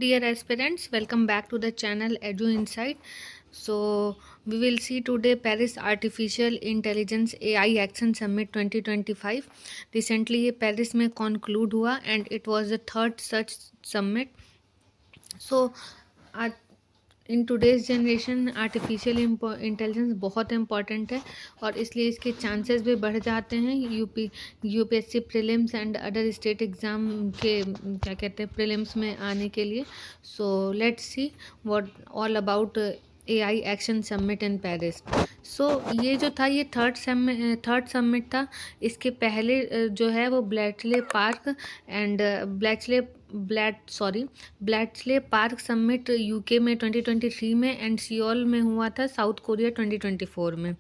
dear aspirants, welcome back to the channel Edu Insight. So we will see today Paris Artificial Intelligence AI Action Summit 2025. Recently ये Paris में conclude हुआ and it was the third such summit. So in today's generation artificial intelligence बहुत important है और इसलिए इसके chances भी बढ़ जाते हैं UPSC prelims and other state exam के क्या कहते हैं प्रीलिम्स में आने के लिए. So let's see what all about AI action summit in Paris. So ये जो था ये थर्ड समिट था. इसके पहले जो है वो Bletchley park and Bletchley park summit UK में 2023 में एंड सियोल में हुआ था साउथ कोरिया 2024 में.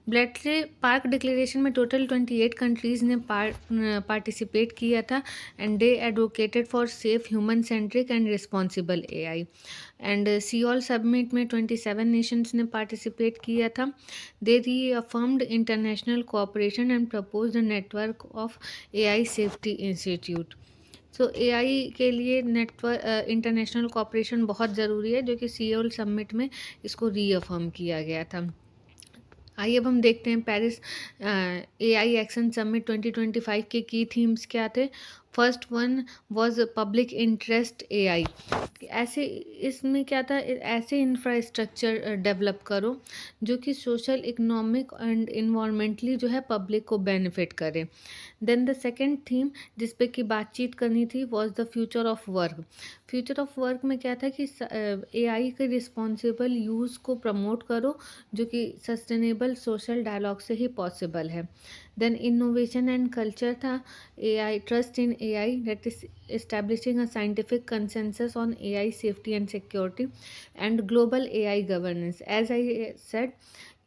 ब्लैटस्ले पार्क डिक्लेरेशन में टोटल 28 कंट्रीज़ ने पार्टिसिपेट किया था and they advocated for safe human centric and responsible AI. And Seoul summit में 27 नेशंस ने पार्टिसिपेट किया था. They reaffirmed international cooperation and proposed a network of AI safety institute. So AI के लिए network international cooperation बहुत ज़रूरी है, जो कि सियोल समिट में इसको रीअफर्म किया गया था. आइए अब हम देखते हैं पेरिस एआई एक्शन समिट 2025 के की थीम्स क्या थे. First one was public interest AI. ऐसे इसमें क्या था, ऐसे इंफ्रास्ट्रक्चर डेवलप करो जो कि सोशल, इकोनॉमिक एंड इन्वायरमेंटली जो है पब्लिक को बेनिफिट करे. देन द सेकंड थीम जिस पे की बातचीत करनी थी was the future of work. Future of work में क्या था कि एआई के रिस्पॉन्सिबल यूज़ को प्रमोट करो, जो कि सस्टेनेबल सोशल डायलॉग से ही पॉसिबल है. देन इनोवेशन एंड कल्चर था. AI trust in AI, that is establishing a scientific consensus on AI safety and security and global AI governance. As I said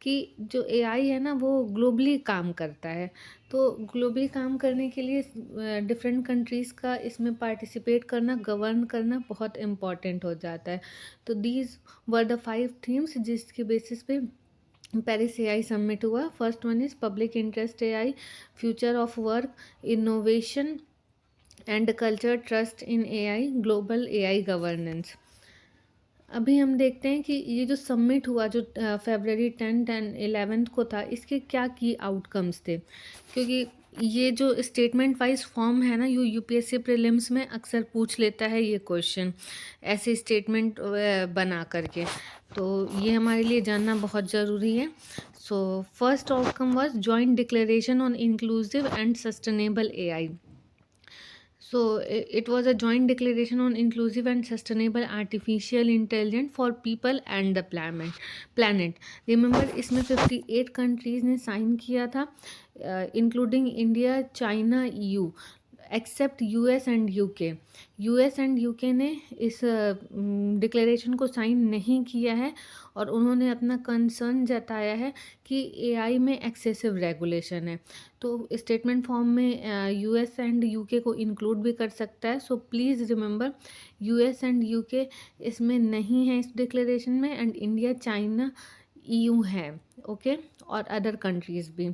कि जो AI है ना वो globally काम करता है, तो ग्लोबली काम करने के लिए डिफरेंट कंट्रीज़ का इसमें पार्टिसिपेट करना, गवर्न करना बहुत इम्पॉर्टेंट हो जाता है. तो दीज वर द 5 थीम्स जिसके बेसिस पे पेरिस एआई समिट हुआ. First one is public interest AI, future of work, innovation and culture, trust in AI, global AI governance. अभी हम देखते हैं कि ये जो समिट हुआ जो फरवरी 10 एंड 11 को था, इसके क्या की आउटकम्स थे. क्योंकि ये जो स्टेटमेंट वाइज फॉर्म है ना, यूपीएससी प्रीलिम्स में अक्सर पूछ लेता है ये क्वेश्चन ऐसे स्टेटमेंट बना करके, तो ये हमारे लिए जानना बहुत ज़रूरी है. So first outcome was joint declaration on inclusive and sustainable AI. So it was a joint declaration on inclusive and sustainable artificial intelligence for people and the planet. Remember इसमें 58 कंट्रीज़ ने साइन किया था, including India, China, EU, except US and UK. US and UK ने इस declaration को sign नहीं किया है और उन्होंने अपना कंसर्न जताया है कि एआई में एक्सेसिव रेगुलेशन है. तो स्टेटमेंट फॉर्म में यूएस एंड यूके को इंक्लूड भी कर सकता है. So please remember US and UK इसमें नहीं है इस डिक्लेरेशन में, एंड इंडिया, चाइना, ईयू है. ओके, और अदर कंट्रीज़ भी.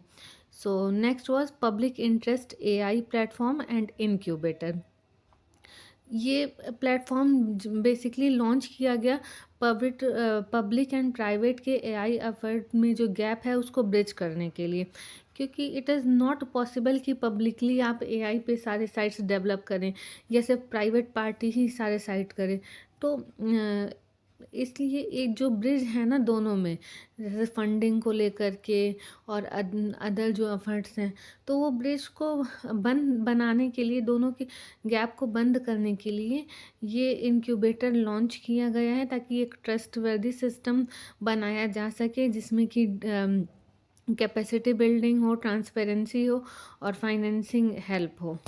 So next was public interest AI platform and incubator. ये प्लेटफॉर्म बेसिकली लॉन्च किया गया पब्लिक एंड प्राइवेट के एआई एफर्ट में जो गैप है उसको ब्रिज करने के लिए, क्योंकि इट इज़ नॉट पॉसिबल कि पब्लिकली आप एआई पे सारे साइट्स डेवलप करें या सिर्फ प्राइवेट पार्टी ही सारे साइट करे. तो इसलिए एक जो ब्रिज है ना दोनों में, जैसे फंडिंग को लेकर के और अदर जो एफर्ट्स हैं, तो वो ब्रिज को बनाने के लिए, दोनों के गैप को बंद करने के लिए ये इनक्यूबेटर लॉन्च किया गया है, ताकि एक ट्रस्टवर्दी सिस्टम बनाया जा सके जिसमें कि कैपेसिटी बिल्डिंग हो, ट्रांसपेरेंसी हो और फाइनेंसिंग हेल्प हो.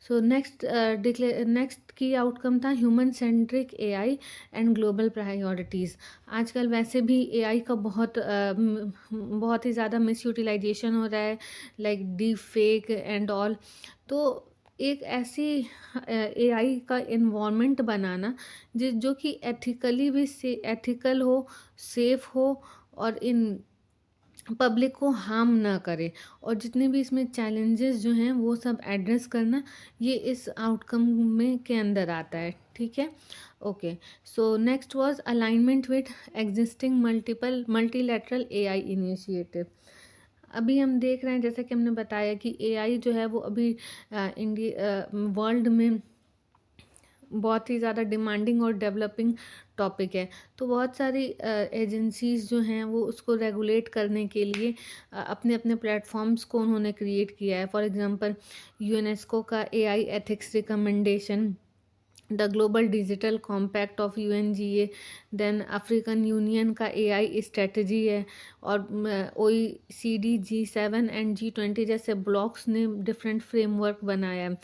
सो नेक्स्ट की आउटकम था human centric AI and global priorities. आजकल वैसे भी एआई का बहुत ही ज़्यादा मिस यूटिलाइजेशन हो रहा है, like deep fake and all. तो एक ऐसी एआई का इन्वायरमेंट बनाना जो कि एथिकली भी एथिकल हो, सेफ हो और इन पब्लिक को हार्म ना करे, और जितने भी इसमें चैलेंजेस जो हैं वो सब एड्रेस करना, ये इस आउटकम में के अंदर आता है। ठीक है, okay. So next was alignment with existing multiple multilateral AI initiative. अभी हम देख रहे हैं, जैसे कि हमने बताया कि एआई जो है वो अभी इंडिया वर्ल्ड में बहुत ही ज़्यादा डिमांडिंग और डेवलपिंग टॉपिक है। तो बहुत सारी एजेंसीज़ जो हैं वो उसको रेगुलेट करने के लिए अपने अपने प्लेटफॉर्म्स को उन्होंने क्रिएट किया है। फॉर एग्जांपल यूनेस्को का AI ethics recommendation, the global digital compact of UNGA, then African Union का एआई स्ट्रेटजी है, और ओईसीडी G7 एंड G20 जैसे ब्लॉक्स ने डिफरेंट फ्रेमवर्क बनाया है।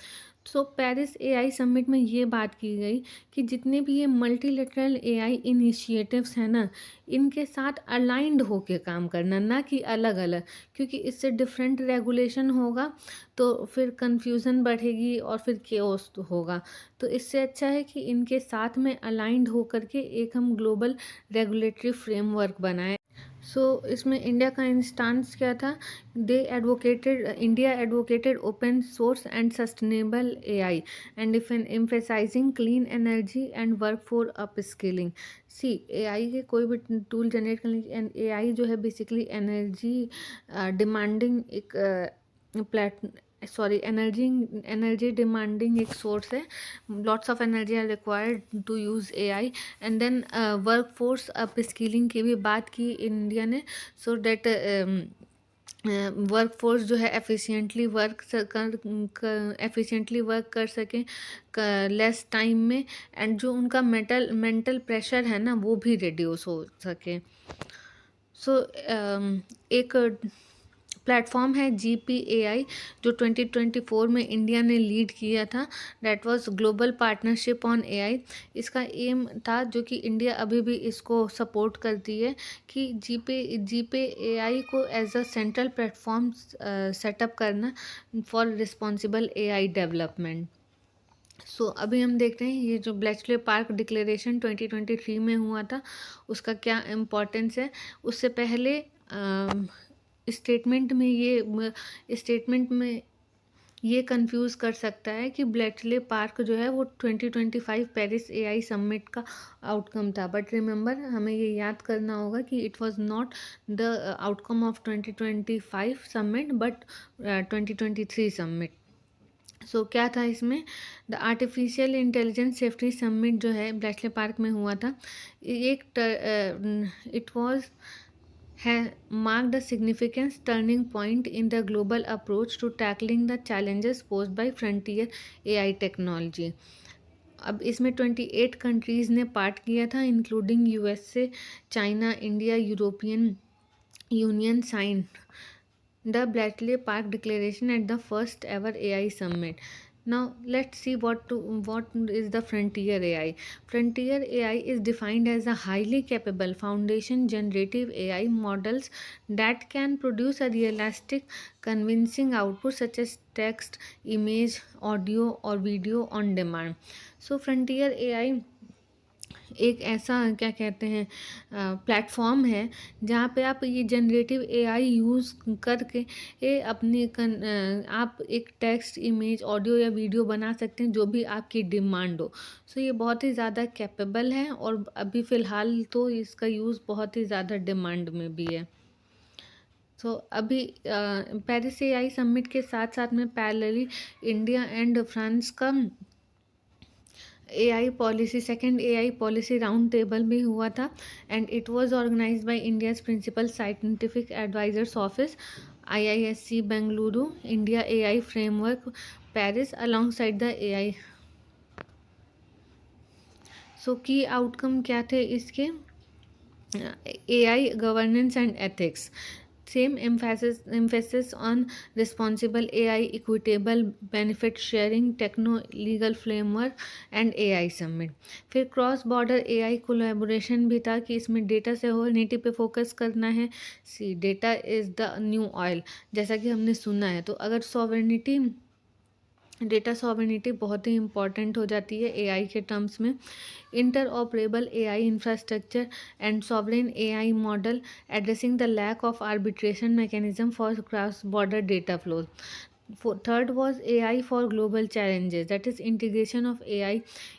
सो पेरिस एआई समिट में ये बात की गई कि जितने भी ये मल्टीलेटरल एआई इनिशिएटिव्स हैं ना, इनके साथ अलाइंड होके काम करना, ना कि अलग अलग, क्योंकि इससे डिफरेंट रेगुलेशन होगा तो फिर कंफ्यूजन बढ़ेगी और फिर केओस होगा। तो इससे अच्छा है कि इनके साथ में अलाइंड होकर के एक हम ग्लोबल रेगुलेटरी फ्रेमवर्क बनाएं। सो इसमें इंडिया का इंस्टांस क्या था? India advocated open source and sustainable AI and emphasising clean energy and work for upskilling. See, AI के कोई भी टूल जनरेट करने की, एआई जो है बेसिकली एनर्जी डिमांडिंग एक प्लेट एनर्जी डिमांडिंग एक सोर्स है। Lots of energy are required to use AI. And then workforce upskilling की भी बात की इंडिया ने, सो डेट वर्क फोर्स जो है एफिशिएंटली वर्क कर सकें लेस टाइम में, एंड जो उनका मेंटल प्रेशर है ना वो भी रिड्यूस हो सके। सो एक प्लेटफॉर्म है GPAI जो 2024 में इंडिया ने लीड किया था, that was global partnership on AI. इसका एम था, जो कि इंडिया अभी भी इसको सपोर्ट करती है, कि GPAI को as a central platform setup करना for responsible AI development. So अभी हम देख रहे हैं ये जो ब्लेचले पार्क डिक्लेरेशन 2023 में हुआ था, उसका क्या इम्पोर्टेंस है। उससे पहले स्टेटमेंट में ये कंफ्यूज कर सकता है कि ब्लेचले पार्क जो है वो 2025 पेरिस एआई समिट का आउटकम था, बट रिमेंबर हमें ये याद करना होगा कि it was not the outcome of 2025 summit but 2023 summit. So क्या था इसमें? The artificial intelligence safety summit जो है ब्लेचले पार्क में हुआ था, एक it was marked a significant turning point in the global approach to tackling the challenges posed by frontier AI technology. अब इसमें 28 कंट्रीज़ ने पार्ट किया था, including USA, China, India, European Union sign the Bletchley Park declaration at the first ever AI summit. Now let's see what is the frontier AI. Frontier AI is defined as a highly capable foundation generative AI models that can produce a realistic, convincing output such as text, image, audio or video on demand. So frontier AI एक ऐसा क्या कहते हैं platform है जहाँ पे आप ये जनरेटिव एआई यूज़ करके आप एक टेक्स्ट, इमेज, ऑडियो या वीडियो बना सकते हैं जो भी आपकी डिमांड हो। सो ये बहुत ही ज़्यादा कैपेबल है, और अभी फ़िलहाल तो इसका यूज़ बहुत ही ज़्यादा डिमांड में भी है। सो अभी पेरिस एआई समिट के साथ साथ में पैरेलली इंडिया एंड फ्रांस का second AI policy round table भी हुआ था, and it was organised by India's principal scientific advisers office IISc Bengaluru, India AI framework Paris alongside the AI. So key outcome क्या थे इसके? AI governance and ethics, same emphasis on responsible AI, equitable benefit sharing, techno legal framework and AI summit। फिर cross border AI collaboration भी था, कि इसमें data sovereignty पे focus करना है। See, data is the new oil, जैसा कि हमने सुना है। तो अगर सोवरेनिटी डेटा सॉवरेनिटी बहुत ही इंपॉर्टेंट हो जाती है एआई के टर्म्स में। Interoperable AI infrastructure and sovereign AI model addressing the lack of arbitration mechanism for cross border data flows. Third was AI for global challenges, that is integration of AI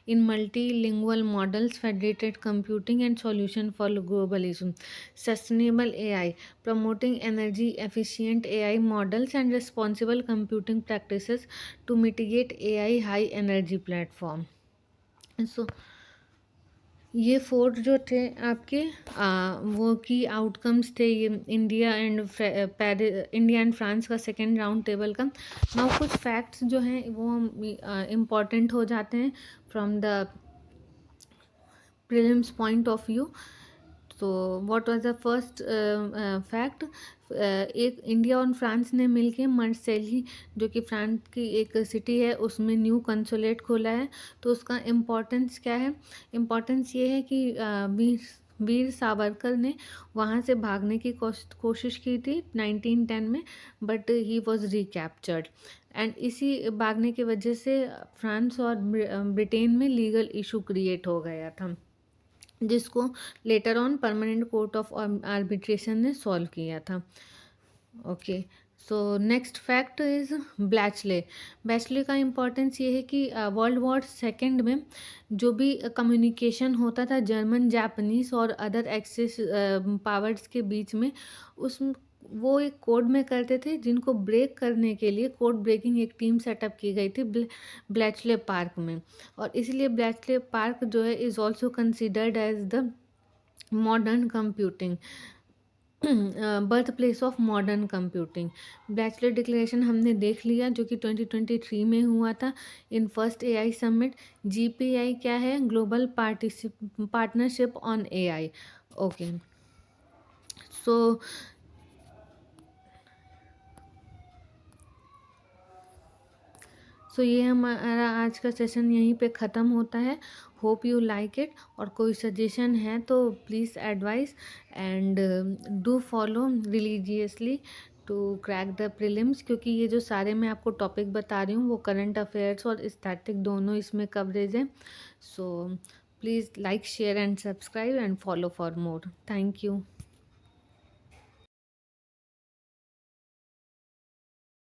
in multilingual models, federated computing and solution for global issues. Sustainable AI, promoting energy efficient AI models and responsible computing practices to mitigate AI high energy platform. So ये four जो थे आपके वो की outcomes थे, ये India and France का second round table का। नाउ कुछ फैक्ट्स जो हैं वो हम इम्पॉर्टेंट हो जाते हैं from the prelims point of view. तो what was the first fact? एक इंडिया और फ्रांस ने मिलके मार्सेली, जो कि फ्रांस की एक सिटी है, उसमें न्यू कंसुलेट खोला है। तो उसका इम्पोर्टेंस क्या है? इम्पोर्टेंस ये है कि वीर सावरकर ने वहाँ से भागने की कोशिश की थी 1910 में, but he was recaptured. And इसी भागने की वजह से फ्रांस और ब्रिटेन में लीगल इशू क्रिएट हो गया था, जिसको later on permanent court of arbitration ने सॉल्व किया था। Okay, so next fact is Bletchley. Bletchley का इम्पोर्टेंस ये है कि वर्ल्ड वॉर सेकेंड में जो भी कम्युनिकेशन होता था जर्मन, जापानीज और अदर एक्सिस पावर्स के बीच में, उस वो एक कोड में करते थे, जिनको ब्रेक करने के लिए कोड ब्रेकिंग एक टीम सेटअप की गई थी ब्लैचले पार्क में। और इसलिए ब्लैचले पार्क जो है is also considered as the modern computing, birth place of modern computing. Bletchley declaration हमने देख लिया, जो कि 2023 में हुआ था in first AI summit. GPI क्या है? Global partnership on AI. Okay, so ये हमारा आज का सेशन यहीं पे ख़त्म होता है। होप यू लाइक इट, और कोई सजेशन है तो please advise and do follow religiously to crack the prelims, क्योंकि ये जो सारे मैं आपको टॉपिक बता रही हूँ वो करंट अफेयर्स और स्टैटिक दोनों इसमें कवरेज है। So please like, share and subscribe and follow for more. Thank you.